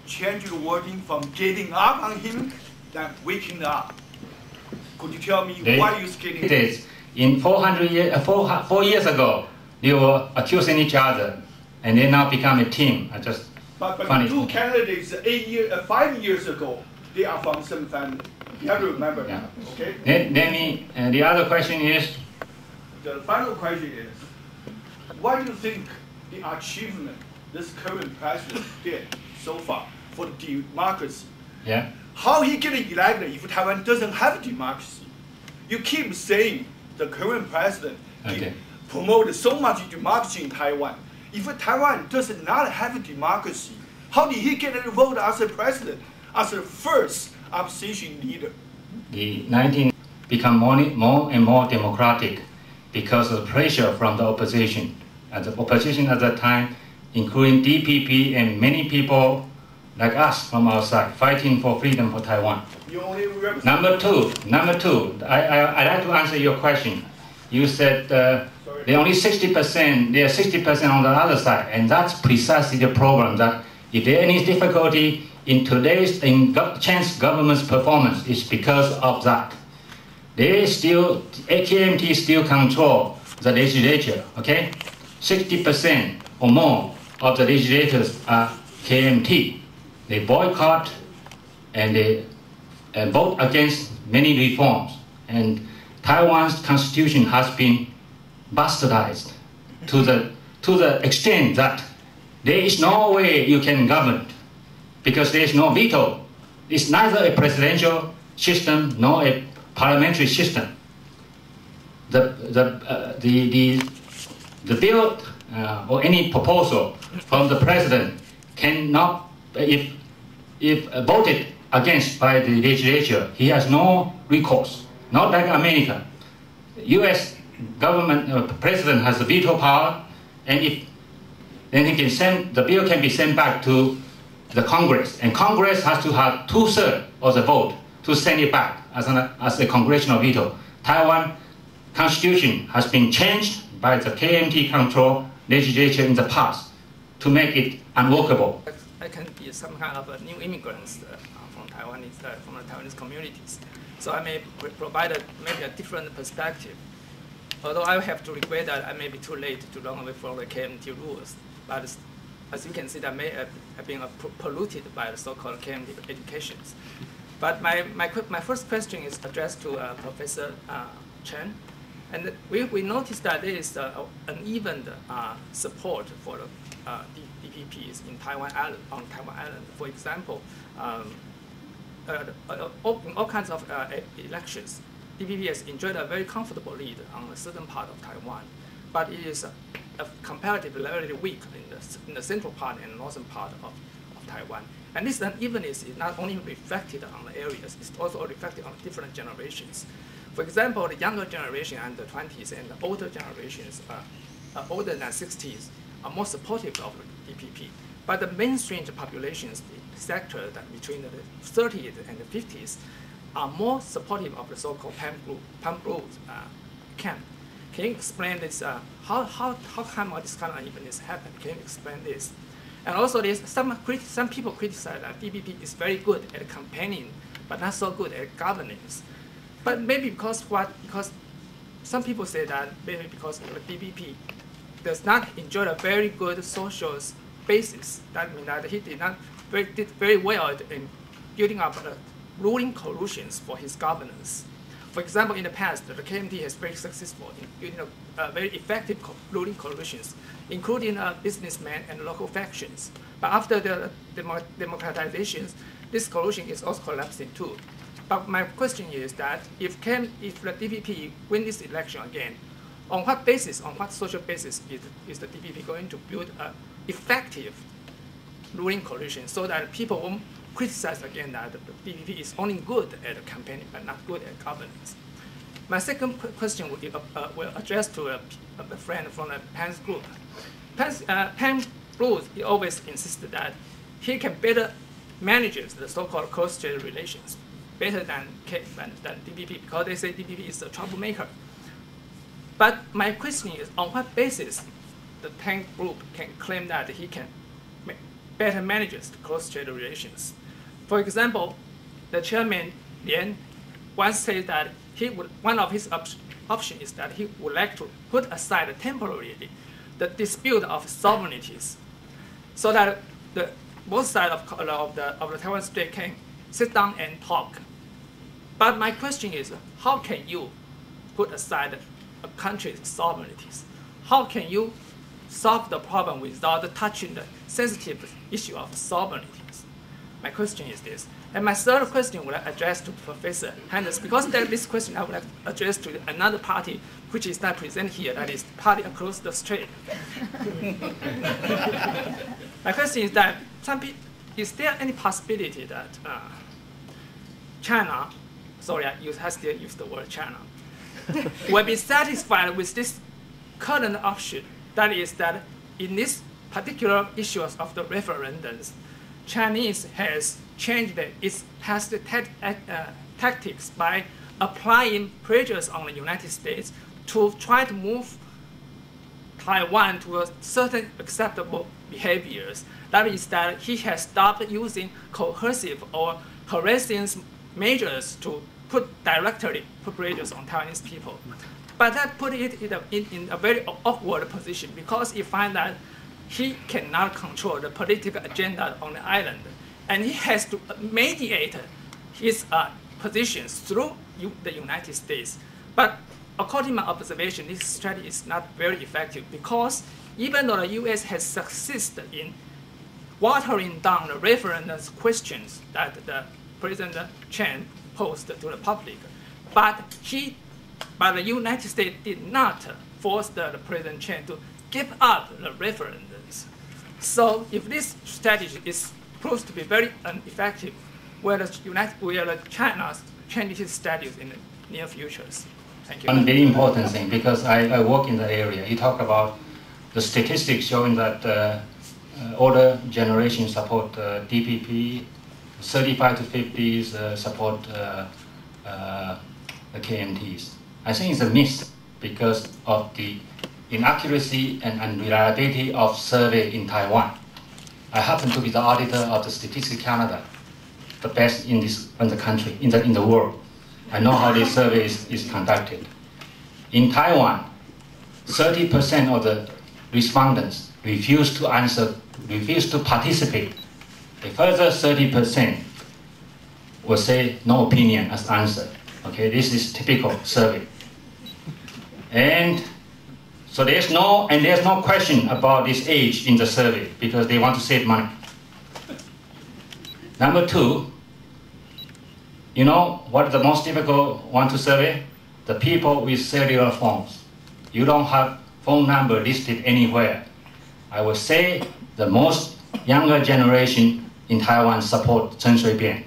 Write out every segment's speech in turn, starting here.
change the wording from getting up on him than waking up. Could you tell me why you're skating? It is. In 4 years ago, they were accusing each other, and they now become a team. But the two candidates 5 years ago, they are from the same family. You have to remember that, okay? The other question is? The final question is, what do you think the achievement this current president did so far for democracy? Yeah. How he get elected if Taiwan doesn't have democracy? You keep saying the current president promoted so much democracy in Taiwan. If Taiwan does not have democracy, how did he get a vote as a president, as the first opposition leader? The 19 become more and more democratic because of the pressure from the opposition. And the opposition at that time, including DPP and many people like us from our side, fighting for freedom for Taiwan. Number two, I'd like to answer your question. You said they're only 60%, they are 60% on the other side, and that's precisely the problem, that if there is any difficulty in today's change government's performance, it's because of that. KMT still control the legislature, okay? 60% or more of the legislators are KMT. They boycott and they vote against many reforms. And Taiwan's constitution has been bastardized to the extent that there is no way you can govern because there is no veto. It's neither a presidential system nor a parliamentary system. The bill or any proposal from the president cannot, if voted against by the legislature, he has no recourse. Not like America. U.S. government president has the veto power, and then he can send the bill can be sent back to the Congress, and Congress has to have 2/3 of the vote to send it back as a congressional veto. Taiwan constitution has been changed by the KMT control legislature in the past to make it unworkable. I can be some kind of a new immigrants from from the Taiwanese communities, so I may provide maybe a different perspective. Although I have to regret that I may be too late to run away from the KMT rules, but as you can see, that may have been polluted by the so-called KMT educations. But my first question is addressed to Professor Chen. And we noticed that there is uneven support for the DPPs in Taiwan Island, on Taiwan Island. For example, in all kinds of elections, DPP has enjoyed a very comfortable lead on a certain part of Taiwan, but it is comparatively very weak in the central part and northern part of Taiwan. And this unevenness is not only reflected on the areas, it's also reflected on different generations. For example, the younger generation and the 20s and the older generations, older than 60s, are more supportive of the DPP. But the mainstream populations, the sector that between the 30s and the 50s, are more supportive of the so-called PAM group camp. Can you explain this? How come all this kind of unevenness happened? Can you explain this? And also, some people criticize that DPP is very good at campaigning, but not so good at governance. But maybe because some people say that maybe because the DPP does not enjoy a very good social basis. That means that he did very well in building up ruling coalitions for his governance. For example, in the past, the KMT has been very successful in building very effective ruling coalitions, including businessmen and local factions. But after the democratizations, this coalition is also collapsing too. But my question is that if the DPP win this election again, on what basis, on what social basis is the DPP going to build an effective ruling coalition so that people won't criticize again that the DPP is only good at campaigning but not good at governance? My second question will address to a friend from the PAN's group. PAN group always insisted that he can better manage the so-called cross-strait relations better than DPP because they say DPP is a troublemaker. But my question is, on what basis the PAN group can claim that he can better manages the cross-strait relations. For example, the chairman Lian once said that one of his options is that he would like to put aside temporarily the dispute of sovereignties, so that both sides of the Taiwan Strait can sit down and talk. But my question is, how can you put aside a country's sovereignties? How can you solve the problem without touching the sensitive issue of sovereignties? My question is this. And my third question would I address to Professor Henderson, because this question I would like to address to another party which is not present here, that is the party across the strait. My question is that is there any possibility that China, sorry, I still use the word China, will be satisfied with this current option? That is that in this particular issues of the referendums, Chinese has changed its past tactics by applying pressures on the United States to try to move Taiwan to a certain acceptable behaviors. That is that he has stopped using coercive or harassing measures to directly put pressures on Taiwanese people. But that put it in a very awkward position, because he finds that he cannot control the political agenda on the island, and he has to mediate his positions through the United States. But according to my observation, this strategy is not very effective, because even though the U.S. has succeeded in watering down the referendum questions that the President Chen posed to the public, but the United States did not force the President Chen to give up the referendums. So if this strategy is proved to be very ineffective, will China change its strategies in the near futures? Thank you. One very important thing, because I work in the area, you talk about the statistics showing that older generations support DPP, 35 to 50s support the KMTs. I think it's a myth because of the inaccuracy and unreliability of survey in Taiwan. I happen to be the auditor of the Statistics Canada, the best in the country, in the world. I know how this survey is conducted. In Taiwan, 30% of the respondents refused to answer, refused to participate. A further 30% will say no opinion as answer. Okay, this is typical survey. And so there's no question about this age in the survey, because they want to save money. Number two, you know what is the most difficult one to survey? The people with cellular phones. You don't have phone number listed anywhere. I would say the most younger generation in Taiwan support Chen Shui-bian,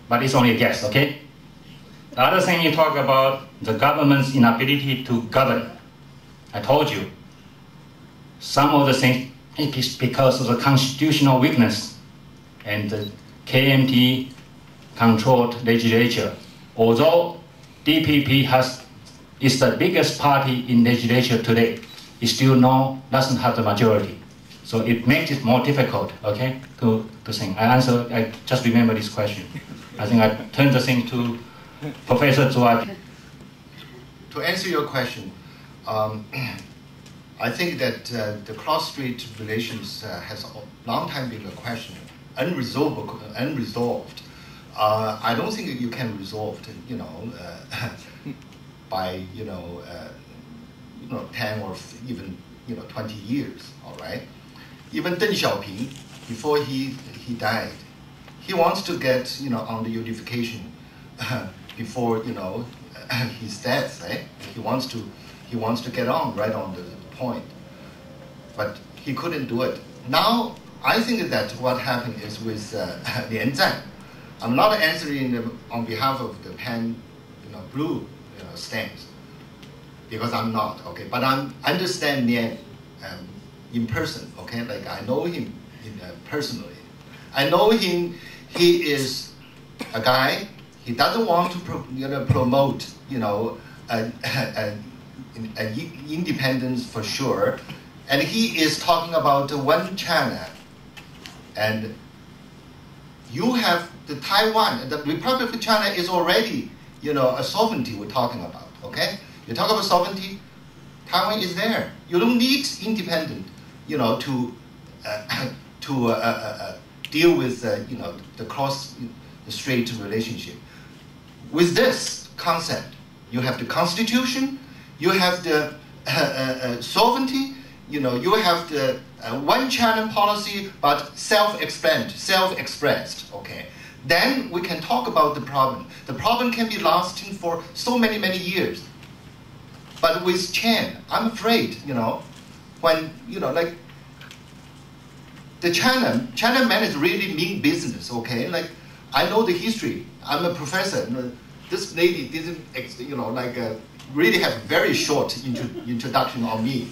but it's only a guess, okay? The other thing you talk about, the government's inability to govern. I told you, some of the things is because of the constitutional weakness and the KMT controlled legislature. Although DPP is the biggest party in legislature today, it still doesn't have the majority. So it makes it more difficult, okay, to think. I just remember this question. I think I turn the thing to Professor Zhuai. To answer your question, I think that the cross-strait relations has a long time been a question, unresolved. I don't think you can resolve it, by 10 or even 20 years. All right. Even Deng Xiaoping, before he died, he wants to get on the unification before his death. Right? He wants to get on right on the point, but he couldn't do it. Now I think that what happened is with Lian Zhan. I'm not answering on behalf of the blue stance, because I'm not, okay. But I understand Lian in person, okay. Like I know him personally. I know him. He is a guy. He doesn't want to promote independence for sure, And he is talking about one China. And you have the Taiwan, the Republic of China is already, a sovereignty we're talking about, okay? You talk about sovereignty, Taiwan is there. You don't need independent, to deal with, the cross-strait relationship. With this concept, you have the constitution, you have the sovereignty, you have the one China policy, but self-expressed, okay? Then we can talk about the problem. The problem can be lasting for so many, many years. But with Chen, I'm afraid, when, like, the China man is really mean business, okay? Like, I know the history. I'm a professor. This lady didn't, really have very short introduction on me.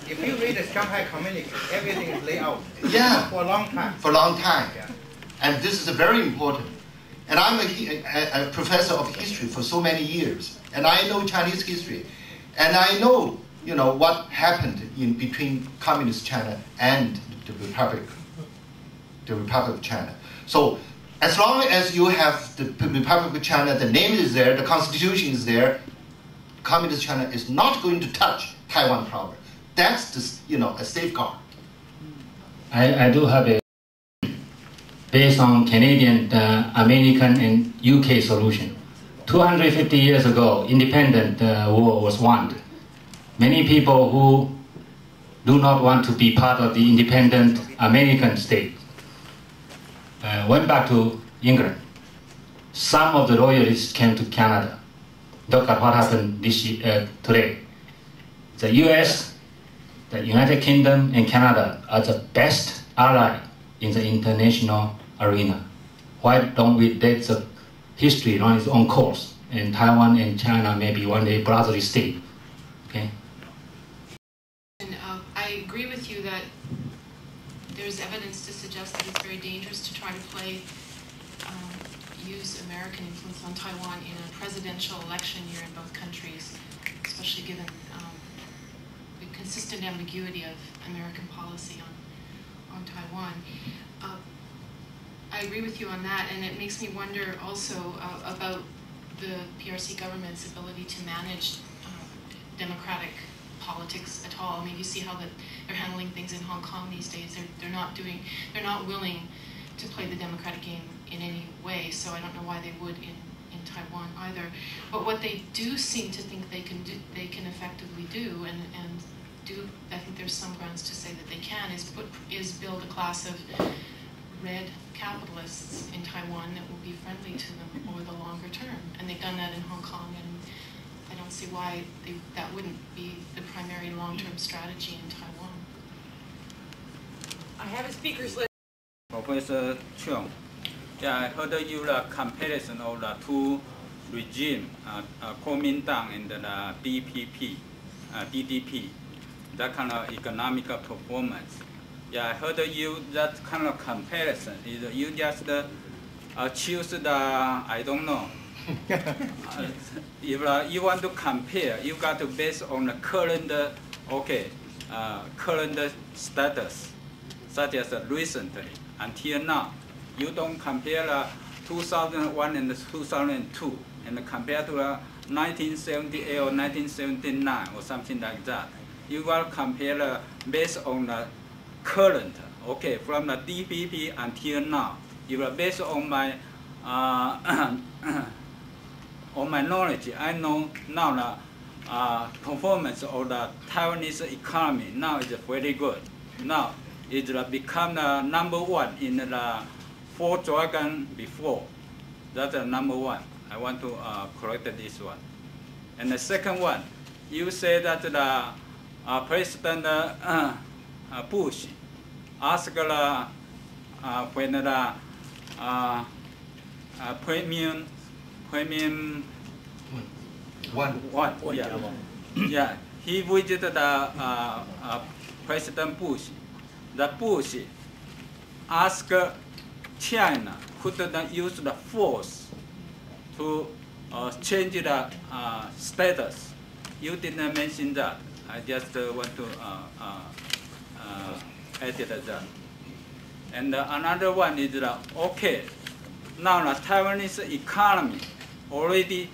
If you read the Shanghai Communique, everything is laid out. Yeah. For a long time. For a long time. Yeah. And this is very important. And I'm a professor of history for so many years. And I know Chinese history. And I know, what happened in between Communist China and the Republic of China. So as long as you have the Republic of China, the name is there, the constitution is there, Communist China is not going to touch Taiwan proper. That's a safeguard. I do have a based on Canadian, American, and UK solution. 250 years ago, independent war was won. Many people who do not want to be part of the independent American state went back to England. Some of the royalists came to Canada. Look at what happened today. The US, the United Kingdom, and Canada are the best ally in the international arena. Why don't we let the history run its own course? And Taiwan and China may be one day brotherly state. Okay. I agree with you that there's evidence to suggest that it's very dangerous to try to use American influence on Taiwan in a presidential election year in both countries, especially given the consistent ambiguity of American policy on Taiwan. I agree with you on that, and it makes me wonder also about the PRC government's ability to manage democratic politics at all. I mean, you see how they're handling things in Hong Kong these days. They're not willing to play the democratic game in any way. So I don't know why they would in Taiwan either. But what they do seem to think they can effectively do, and I think there's some grounds to say that they can, is build a class of red capitalists in Taiwan that will be friendly to them over the longer term. And they've done that in Hong Kong, and I don't see why that wouldn't be the primary long-term strategy in Taiwan. I have a speaker's list. Professor Chung, I heard you the comparison of the two regimes, Kuomintang and the DPP, DDP, that kind of economic performance. I heard you that kind of comparison. Is you just choose the, I don't know. If you want to compare, you got to base on the current, current status, such as recently until now. You don't compare 2001 and 2002, and compare to 1978 or 1979 or something like that. You will compare based on the current, from the DPP until now. You will based on my on my knowledge, I know now the performance of the Taiwanese economy now is very good. Now it become the #1 in the 4 dragon before. That's the #1. I want to correct this one. And the second one, you say that the President Bush asked when the premium one. Yeah, he visited President Bush. The Bush asked China couldn't use the force to change the status. You didn't mention that. I just want to edit that. And another one is okay. Now the Taiwanese economy already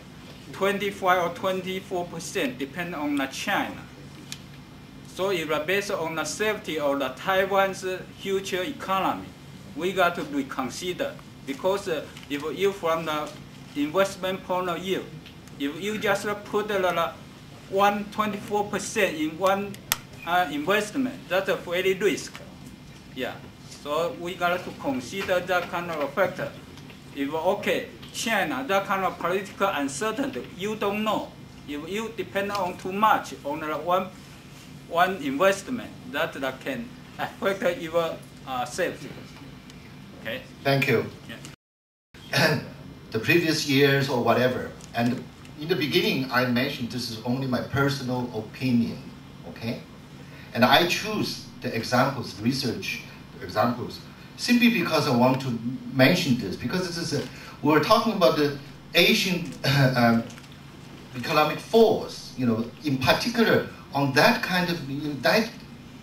25 or 24% depend on China. So if based on the safety of the Taiwan's future economy, we got to reconsider. Because if you from the investment point of view, if you just put 124% in one investment, that's a very risk. Yeah. So we got to consider that kind of a factor. If okay, China, that kind of political uncertainty, you don't know. If you depend on too much on one investment, that can affect your safety. Okay. Thank you. Yeah. The previous years or whatever, and in the beginning I mentioned this is only my personal opinion, okay? And I choose the examples, research examples, simply because I want to mention this, because this is we're talking about the Asian economic force, in particular on that kind of, that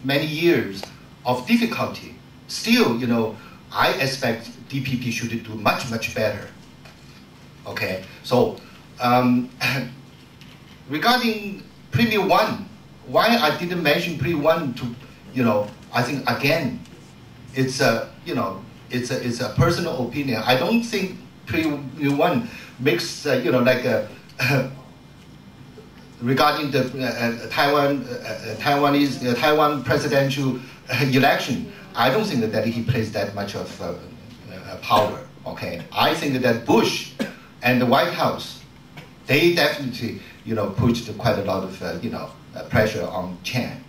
many years of difficulty. Still, I expect DPP should do much, much better. Okay, so regarding Premier 1, why I didn't mention Premier 1 to, I think again, it's a personal opinion. I don't think Premier 1 makes, regarding the Taiwan presidential election, I don't think that he plays that much of power. Okay, I think that Bush and the White House, they definitely, pushed quite a lot of, pressure on Chen.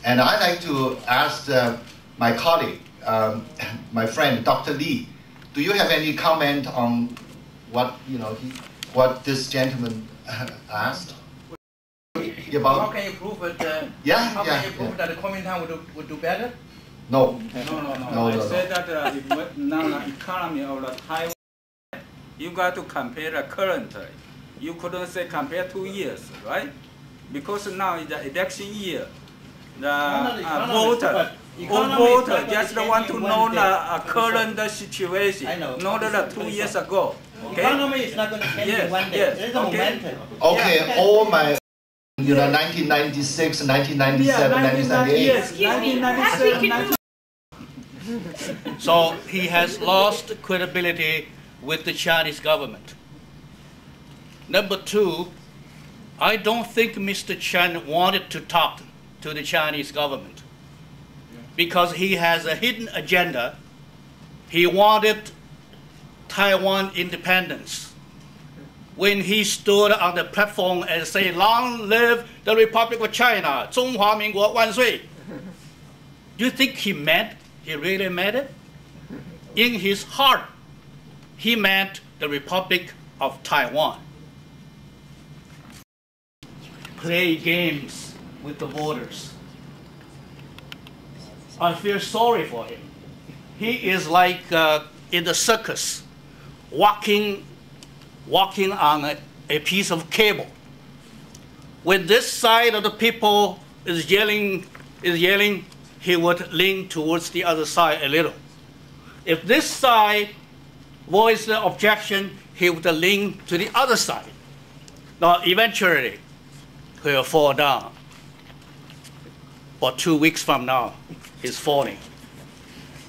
And I'd like to ask my colleague, my friend, Dr. Lee, do you have any comment on what, what this gentleman asked? How can you prove it? How can you prove that the Kuomintang would do better? No. No. I said that now the economy of the Taiwan, you got to compare the currently. You couldn't say compare 2 years, right? Because now is the election year. The voter just want to know the current situation, not the 2 years ago. Okay? Economy is not going to change in one day. There's a momentum. Okay, all my 1996, 1997, 1998. Yes, 1997. So he has lost credibility with the Chinese government. Number two, I don't think Mr. Chen wanted to talk to the Chinese government because he has a hidden agenda. He wanted Taiwan independence. When he stood on the platform and said, "Long live the Republic of China, 中华民国万岁." Do you think he really meant it? In his heart, he meant the Republic of Taiwan. Play games with the voters. I feel sorry for him. He is like in the circus, walking on a piece of cable. When this side of the people is yelling, he would lean towards the other side a little. If this side voiced the objection, he would lean to the other side. Now, eventually, he will fall down. But 2 weeks from now, he's falling.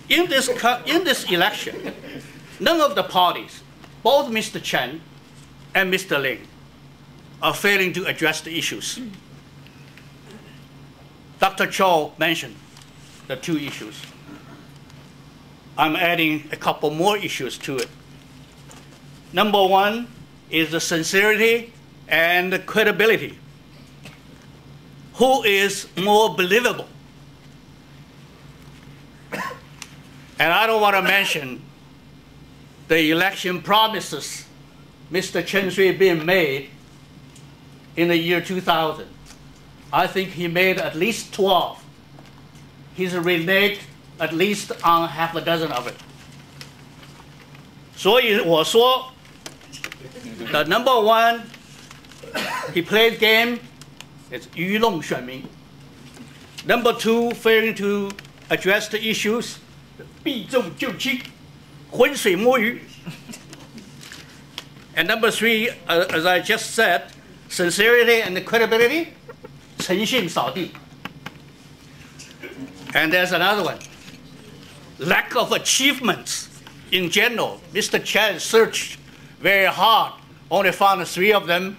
In this election, none of the parties, both Mr. Chen and Mr. Ling, are failing to address the issues. Dr. Cho mentioned the 2 issues. I'm adding a couple more issues to it. Number 1 is the sincerity and the credibility. Who is more believable? And I don't want to mention the election promises Mr. Chen Shui-bian made in the year 2000. I think he made at least 12. He's reneged at least on half a dozen of it. 所以我说, the number 1, he played game It's 愚弄选民. Number two, failing to address the issues, 避重就轻, 浑水摸鱼. And number three, as I just said, sincerity and credibility, 诚信扫地. And there's another one, lack of achievements in general. Mr. Chen searched very hard, only found 3 of them,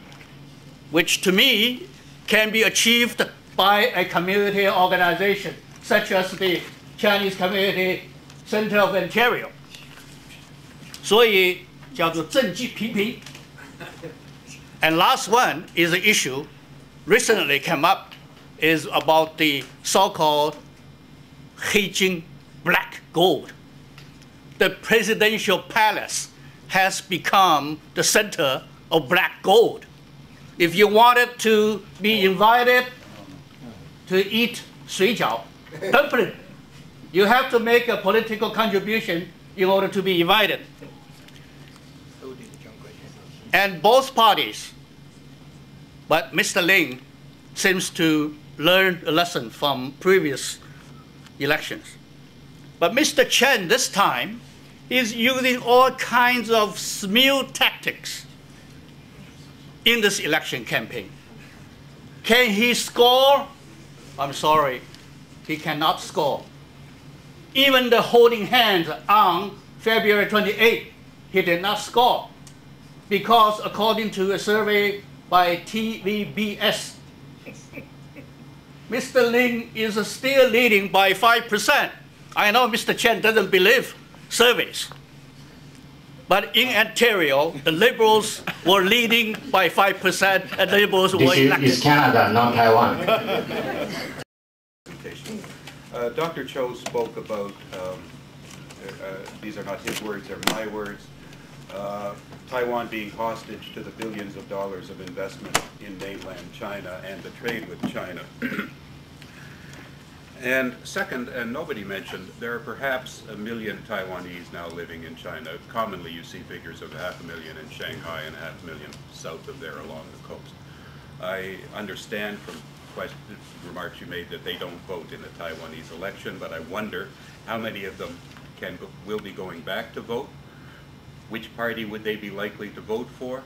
which to me can be achieved by a community organization, such as the Chinese Community Center of Ontario. 所以叫做政绩平平. And last one is an issue recently came up, is about the so-called 黑金 black gold. The presidential palace has become the center of black gold. If you wanted to be invited to eat 水饺 dumpling, you have to make a political contribution in order to be invited. And both parties, but Mr. Ling seems to learn a lesson from previous elections. But Mr. Chen this time is using all kinds of smear tactics in this election campaign. Can he score? I'm sorry, he cannot score. Even the holding hands on February 28th, he did not score. Because according to a survey by TVBS, Mr. Ling is still leading by 5%. I know Mr. Chen doesn't believe surveys. But in Ontario, the Liberals were leading by 5%, and the Liberals were elected. This is Canada, not Taiwan. Dr. Cho spoke about, these are not his words, they're my words, Taiwan being hostage to the billions of dollars of investment in mainland China and the trade with China. And second, and nobody mentioned, there are perhaps 1 million Taiwanese now living in China. Commonly you see figures of 500,000 in Shanghai and 500,000 south of there along the coast. I understand from remarks you made that they don't vote in the Taiwanese election, but I wonder how many of them will be going back to vote. Which party would they be likely to vote for?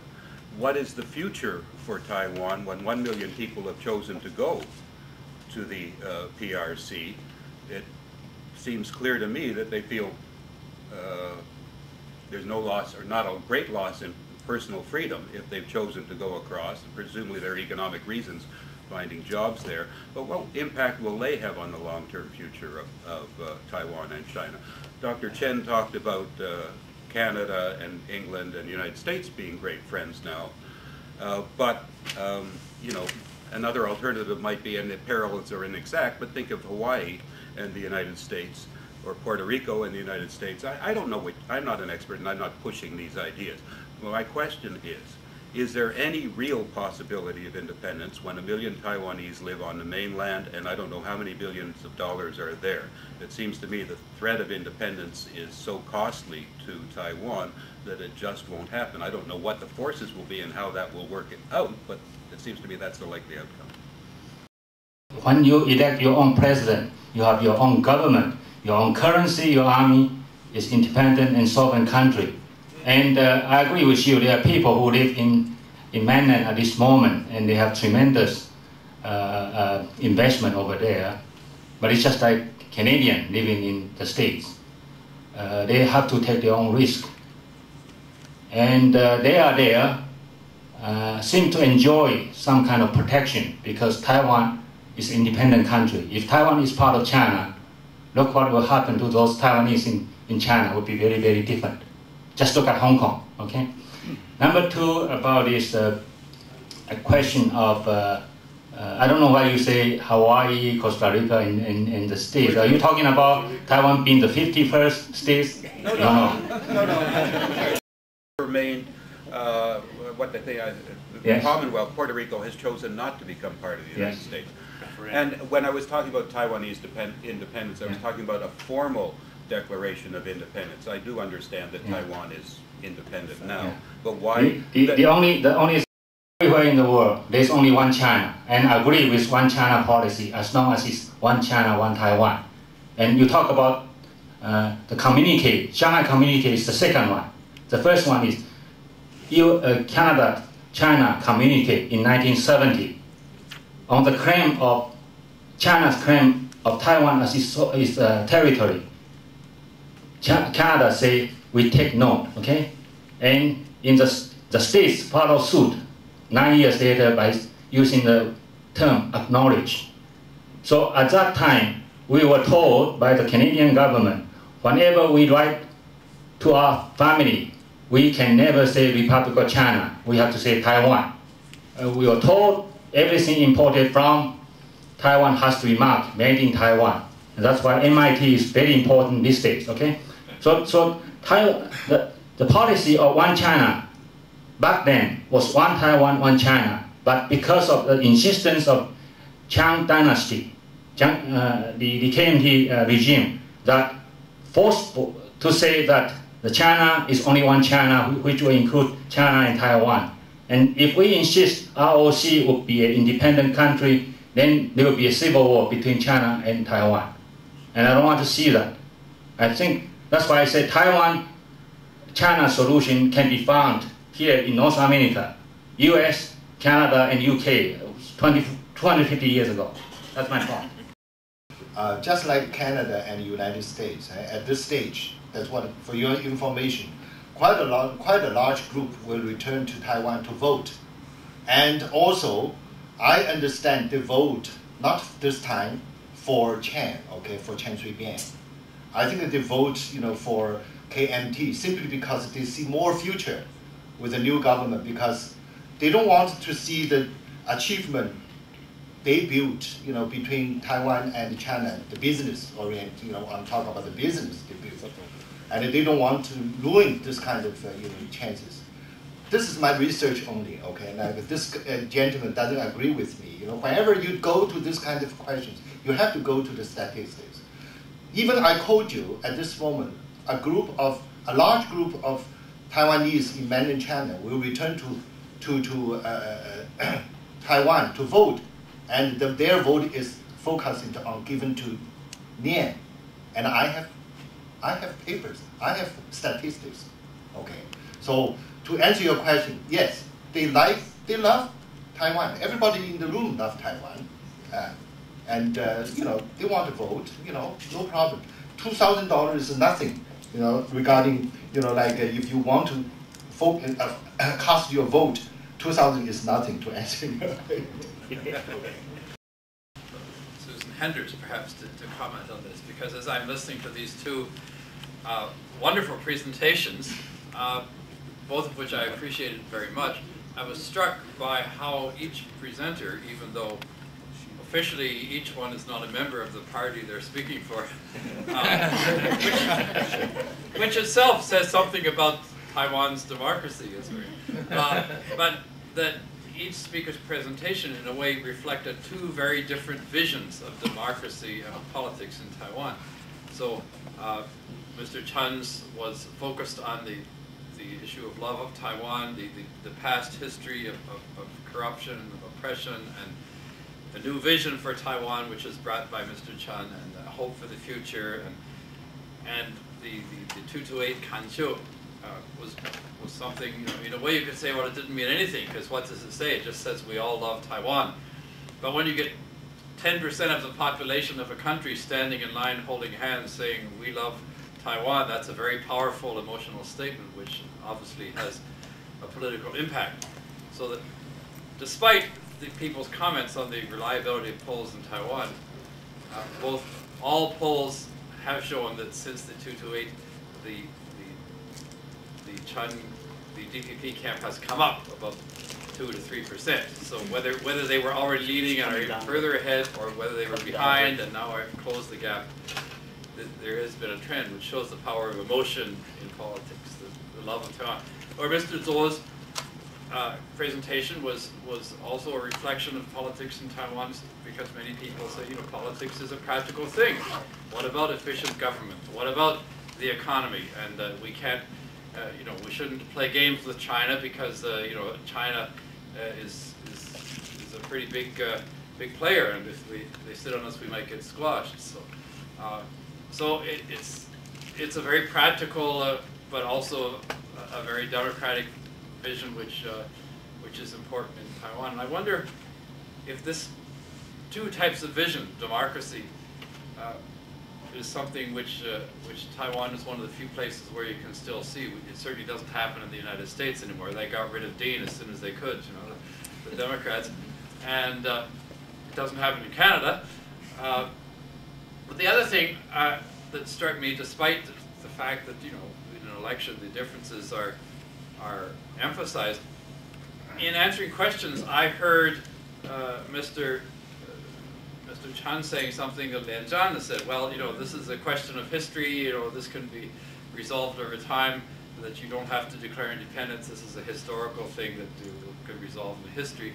What is the future for Taiwan when 1 million people have chosen to go to the PRC? It seems clear to me that they feel there's no loss, or not a great loss in personal freedom if they've chosen to go across. Presumably there are economic reasons finding jobs there. But what impact will they have on the long-term future of Taiwan and China? Dr. Chen talked about Canada and England and the United States being great friends now. You know, another alternative might be, and the parallels are inexact, but think of Hawaii and the United States, or Puerto Rico and the United States. I don't know, I'm not an expert and I'm not pushing these ideas. Well, my question is there any real possibility of independence when 1 million Taiwanese live on the mainland and I don't know how many billions of dollars are there? It seems to me the threat of independence is so costly to Taiwan that it just won't happen. I don't know what the forces will be and how that will work it out, but it seems to me that's the likely outcome. When you elect your own president, you have your own government, your own currency, your army is independent and sovereign country. And I agree with you, there are people who live in mainland at this moment and they have tremendous investment over there. But it's just like Canadian living in the States. They have to take their own risk. And they are there, seem to enjoy some kind of protection because Taiwan is an independent country. If Taiwan is part of China, look what will happen to those Taiwanese in China would be very, very different. Just look at Hong Kong, okay? Number two, about this a question of, I don't know why you say Hawaii, Costa Rica, and the states. Are you talking about Taiwan being the 51st state? No. Remain, what they say, the Commonwealth, Puerto Rico has chosen not to become part of the United States. And when I was talking about Taiwanese independence, I was talking about a formal declaration of independence. I do understand that Taiwan is independent now, but why? The only Everywhere in the world, there's only one China, and I agree with one China policy as long as it's one China, one Taiwan. And you talk about the communique. Shanghai communique is the second one. The first one is Canada-China communique in 1970 on the claim of China's claim of Taiwan as its territory. Canada say we take note, okay? And in the states followed suit 9 years later by using the term acknowledge. So at that time, we were told by the Canadian government, whenever we write to our family, we can never say Republic of China, we have to say Taiwan. We were told everything imported from Taiwan has to be marked made in Taiwan. And that's why MIT is very important these days, okay? So the policy of one China back then was one Taiwan, one China. But because of the insistence of Chiang dynasty, the KMT regime, that forced to say that the China is only one China, which will include China and Taiwan. And if we insist ROC would be an independent country, then there will be a civil war between China and Taiwan. And I don't want to see that. I think that's why I said Taiwan-China solution can be found here in North America, US, Canada, and UK, 250 years ago. That's my point. Just like Canada and the United States, at this stage, that's what, for your information, quite a large group will return to Taiwan to vote. And also, I understand they vote, not this time, for Chen, okay, for Chen Shui-bian. I think that they vote, for KMT simply because they see more future with the new government, because they don't want to see the achievement they built, between Taiwan and China, the business oriented, I'm talking about the business they built. And they don't want to ruin this kind of, chances. This is my research only, okay? Now, if this gentleman doesn't agree with me, whenever you go to this kind of questions, you have to go to the statistics. Even I quote you at this moment, a large group of Taiwanese in mainland China will return to Taiwan to vote, and their vote is focusing on given to Nian. And I have papers, I have statistics, okay? So to answer your question, yes, they love Taiwan. Everybody in the room loves Taiwan. And they want to vote, no problem. $2,000 is nothing, regarding, if you want to vote, cast your vote, $2,000 is nothing to answer your question. Susan Henders, perhaps, to comment on this, because as I'm listening to these two wonderful presentations, both of which I appreciated very much, I was struck by how each presenter, even though officially each one is not a member of the party they're speaking for, which itself says something about Taiwan's democracy, but that each speaker's presentation in a way reflected two very different visions of democracy and of politics in Taiwan. So Mr. Chen's was focused on the issue of love of Taiwan, the past history of corruption and of oppression, and the new vision for Taiwan, which is brought by Mr. Chen, and hope for the future, and the 228 Kanqiu was something, in a way you could say, well, it didn't mean anything, because what does it say? It just says we all love Taiwan. But when you get 10% of the population of a country standing in line holding hands saying we love Taiwan, that's a very powerful emotional statement, which obviously has a political impact. So that despite the people's comments on the reliability of polls in Taiwan, all polls have shown that since the 228, the DPP camp has come up about 2 to 3%. So whether they were already leading and are even further ahead, or whether they were behind and now have closed the gap, there has been a trend which shows the power of emotion in politics, the love of Taiwan. Or Mr. Zhuo's presentation was also a reflection of politics in Taiwan, because many people say, politics is a practical thing. What about efficient government? What about the economy? And we can't, we shouldn't play games with China, because China is a pretty big player, and if they sit on us, we might get squashed. So it's a very practical, but also a very democratic vision, which is important in Taiwan. And I wonder if this two types of vision, democracy, is something which Taiwan is one of the few places where you can still see. It certainly doesn't happen in the United States anymore. They got rid of Dean as soon as they could, you know, the Democrats, and it doesn't happen in Canada. But the other thing that struck me, despite the fact that, you know, in an election the differences are emphasized, in answering questions, I heard Mr. Chan saying something of Lian Zhan that said, well, you know, this is a question of history, you know, this can be resolved over time, that you don't have to declare independence, this is a historical thing that could resolve in history.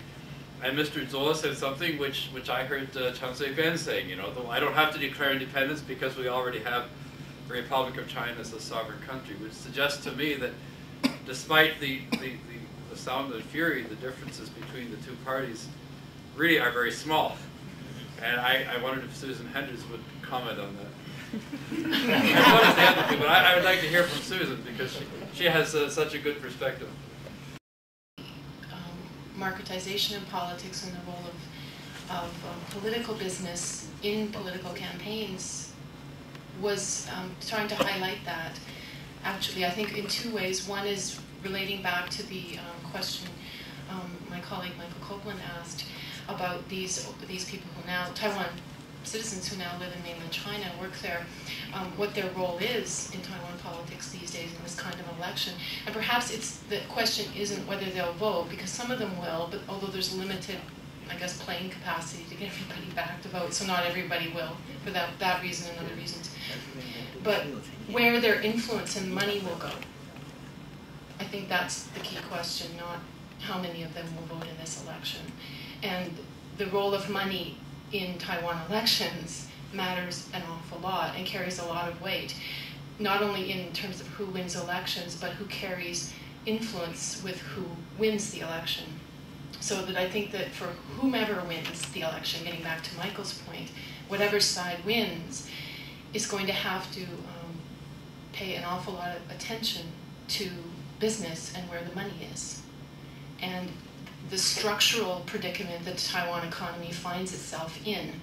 And Mr. Zhou said something which I heard Chen Shui-bian saying, you know, I don't have to declare independence because we already have the Republic of China as a sovereign country, which suggests to me that despite the sound and fury, the differences between the two parties really are very small. And I wondered if Susan Henders would comment on that. As well as the other two, but I would like to hear from Susan because she has such a good perspective. Marketization of politics and the role of political business in political campaigns was trying to highlight that. Actually, I think in two ways. One is relating back to the question my colleague Michael Copeland asked about these people who now, Taiwan citizens who now live in mainland China, work there, what their role is in Taiwan politics these days in this kind of election. And perhaps the question isn't whether they'll vote, because some of them will, but although there's limited, I guess, playing capacity to get everybody back to vote, so not everybody will, for that reason and other reasons. But where their influence and money will go, I think that's the key question, not how many of them will vote in this election. And the role of money in Taiwan elections matters an awful lot and carries a lot of weight, not only in terms of who wins elections, but who carries influence with who wins the election. So that I think that for whomever wins the election, getting back to Michael's point, whatever side wins is going to have to pay an awful lot of attention to business and where the money is. And the structural predicament that the Taiwan economy finds itself in,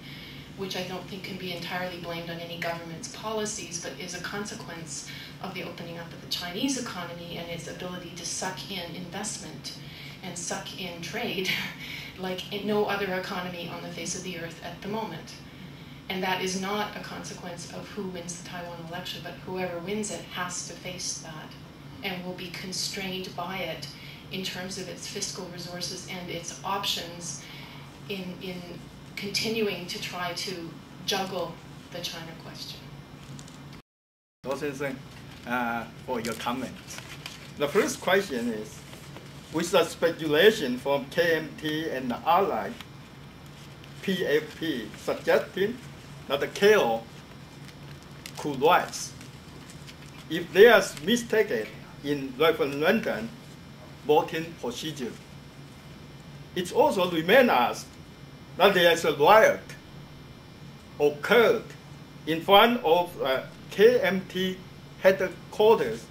which I don't think can be entirely blamed on any government's policies, but is a consequence of the opening up of the Chinese economy and its ability to suck in investment and suck in trade like in no other economy on the face of the earth at the moment. And that is not a consequence of who wins the Taiwan election, but whoever wins it has to face that and will be constrained by it in terms of its fiscal resources and its options in continuing to try to juggle the China question. For your comments. The first question is, with the speculation from KMT and the ally PFP suggesting that the KO could rise if they are mistaken in referendum voting procedure. It also reminds us that there is a riot occurred in front of KMT headquarters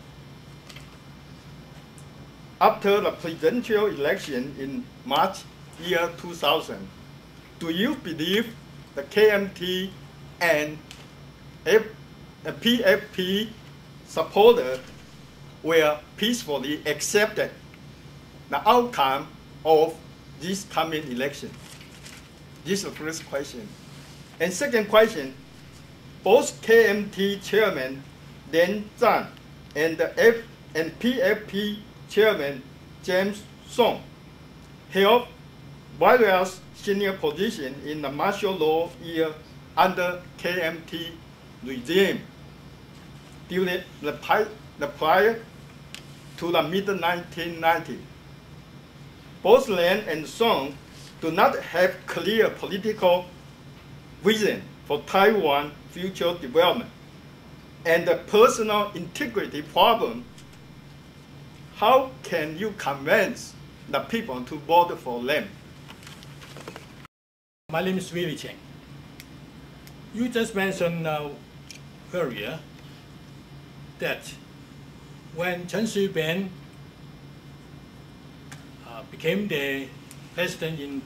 after the presidential election in March year 2000. Do you believe the KMT and PFP supporters will peacefully accept the outcome of this coming election? This is the first question. And second question, both KMT chairman Lian Zhan and PFP chairman James Song held various senior positions in the martial law era under KMT regime during the prior to the mid-1990s. Both Lian and Song do not have clear political vision for Taiwan's future development and the personal integrity problem. How can you convince the people to vote for them. My name is Willie Cheng. You just mentioned earlier that when Chen Shui-bian became the president in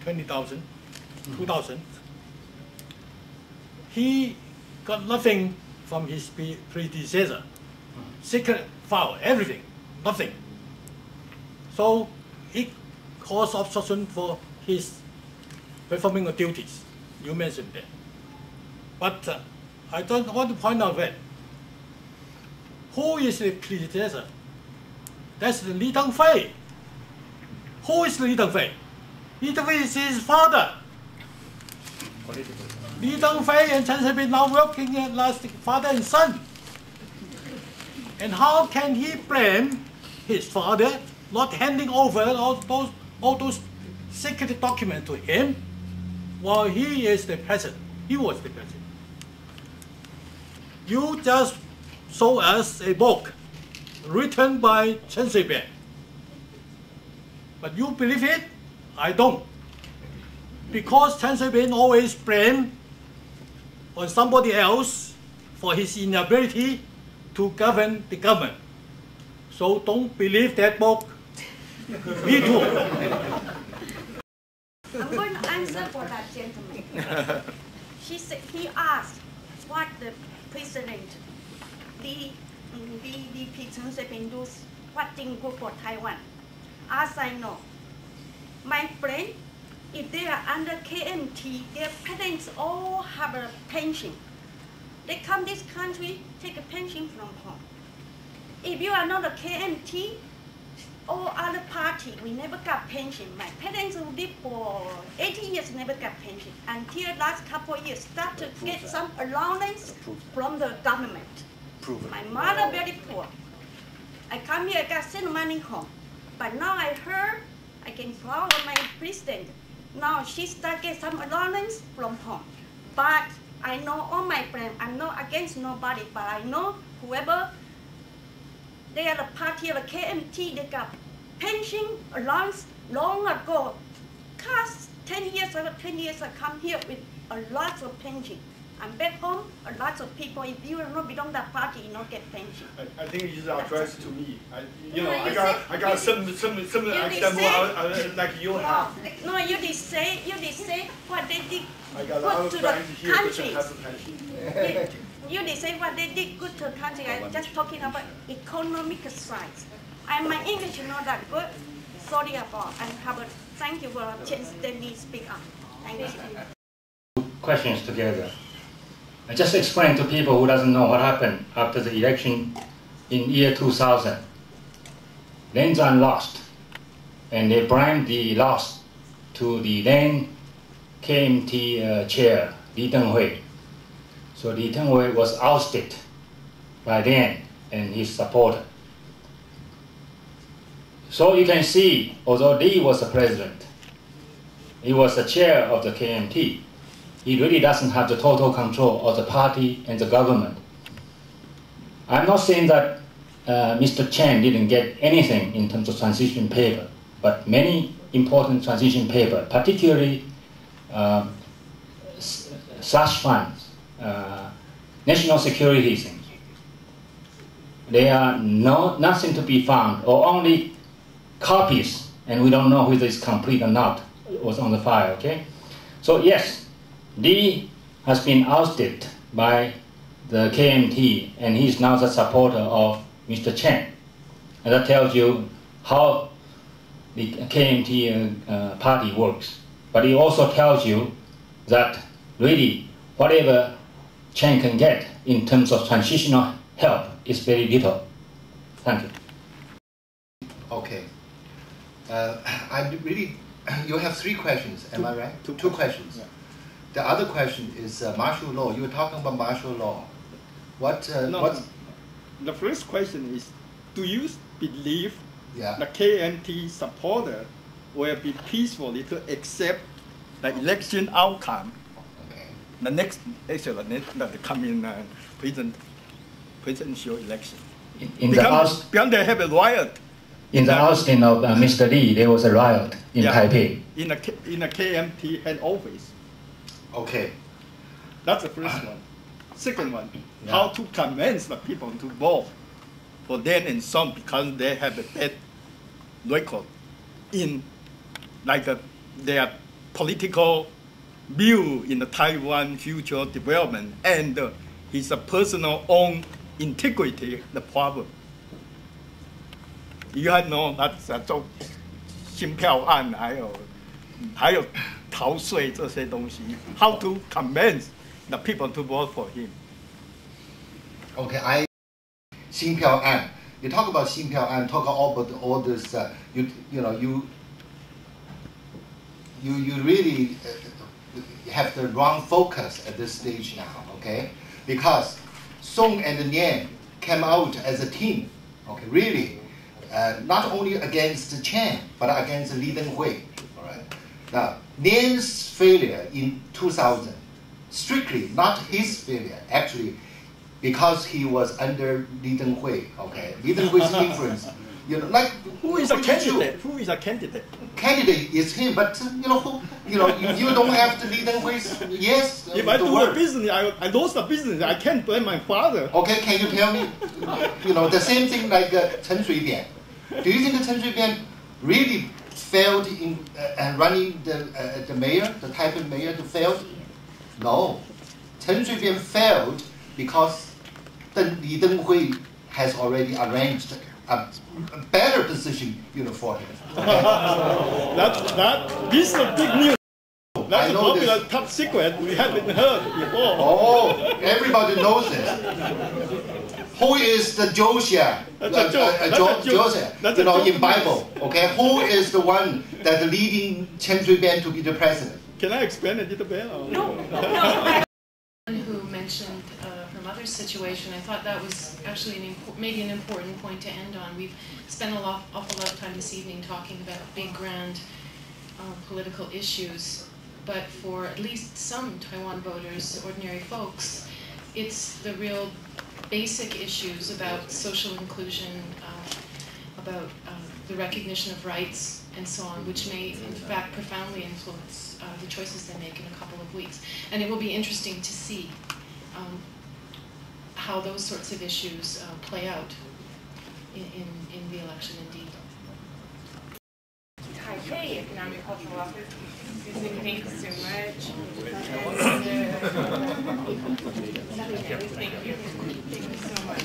2000, he got nothing from his predecessor. Secret file, everything, nothing. So it caused obstruction for his performing of duties. You mentioned that. But I don't want to point out that who is the predecessor? That's the Li Dengfei. Who is Li Dengfei? Li Dengfei is his father. Li Dengfei and Chen Shui-bian now working as father and son. And how can he blame his father not handing over all those secret documents to him while he is the president? He was the president. You just show us a book written by Chen Shui-bian. But you believe it? I don't. Because Chen Shui-bian always blames on somebody else for his inability to govern the government. So don't believe that book. Me too. I'm going to answer for that gentleman. He asked what the President Li Chen Shui-bian do, what thing good for Taiwan. As I know, my friend, if they are under KMT, their parents all have a pension. They come this country, take a pension from home. If you are not a KMT, all other party, we never got pension. My parents who lived for 80 years never got pension. Until last couple of years, start to get some allowance from the government. My mother very poor. I come here, I got send money home. But now I heard, I can proud of my president. Now she start get some allowance from home. But I know all my friends, I'm not against nobody, but I know whoever, they are the party of the KMT, they got pension allowance long ago. Cause 10 years or 20 years I come here with a lot of pension. I'm back home, a lot of people, if you don't belong to that party, you don't get pension. I think it's addressed to me. I got some example like you have. No, you did say what they did I got good to the country. You did say what they did good to the country. I'm just talking about economic sides. And my English is not that good. Sorry about. Thank you for a chance to let me speak up. Thank you. Questions together. I just explain to people who doesn't know what happened after the election in year 2000. Lin Zhan lost, and they blamed the loss to the then KMT chair, Li Denghui. So Li Denghui was ousted by then and his supporter. So you can see, although Li was the president, he was the chair of the KMT, he really doesn't have the total control of the party and the government. I'm not saying that Mr. Chen didn't get anything in terms of transition paper, but many important transition papers, particularly slush funds, national security things, they are nothing to be found, or only copies, and we don't know whether it's complete or not, was on the file, okay? So yes, Li has been ousted by the KMT, and he's now the supporter of Mr. Chen. And that tells you how the KMT party works. But it also tells you that really whatever Chen can get in terms of transitional help is very little. Thank you. Okay. You have three questions, am I right? Two questions. Yeah. The other question is martial law. You were talking about martial law. The first question is, do you believe the KMT supporter will be peacefully to accept the election outcome? Okay. The coming presidential election. In the House, because they have a riot In the ousting of Mr. Lee, there was a riot in Taipei. In a KMT head office. Okay. That's the first one. Second one, how to convince the people to vote for them and some because they have a bad record in their political view in the Taiwan future development and his personal own integrity, the problem. You know that's 做心票案还有逃税这些东西 ，how to convince the people to vote for him? Okay, 心票案 You talk about 心票案 talk about all this. You really have the wrong focus at this stage now. Okay, because Song and Nian came out as a team. Okay, really. Not only against Chen, but against Li Denghui. All right. Now, Nian's failure in 2000, strictly not his failure, actually, because he was under Li Denghui. Okay, Li Denghui's influence. Like who is a candidate? Who is a candidate? Candidate is him, but if you don't have the Li Denghui's yes. If I do a business, I lost the business. I can't blame my father. Okay, can you tell me? The same thing like Chen Shui-bian. Do you think Chen Shui-bian really failed in running the mayor, the Taipei mayor, failed? No, Chen Shui-bian failed because Li Denghui has already arranged a better position, for him. This is a big news. That's a popular top secret we haven't heard before. Oh, everybody knows it. Who is the Josiah? Josiah, in Bible. Okay, who is the one that leading Chen Shui-bian to be the president? Can I explain a little bit? No. Who mentioned her mother's situation? I thought that was actually maybe an important point to end on. We've spent awful lot of time this evening talking about big, grand political issues, but for at least some Taiwan voters, ordinary folks, it's the real basic issues about social inclusion, about the recognition of rights, and so on, which may in fact profoundly influence the choices they make in a couple of weeks. And it will be interesting to see how those sorts of issues play out in the election indeed. Taipei Economic Cultural Office. Thank you so much. Thank you so much.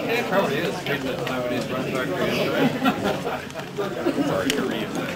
It probably is great that Taiwanese run factory. Sorry to read that.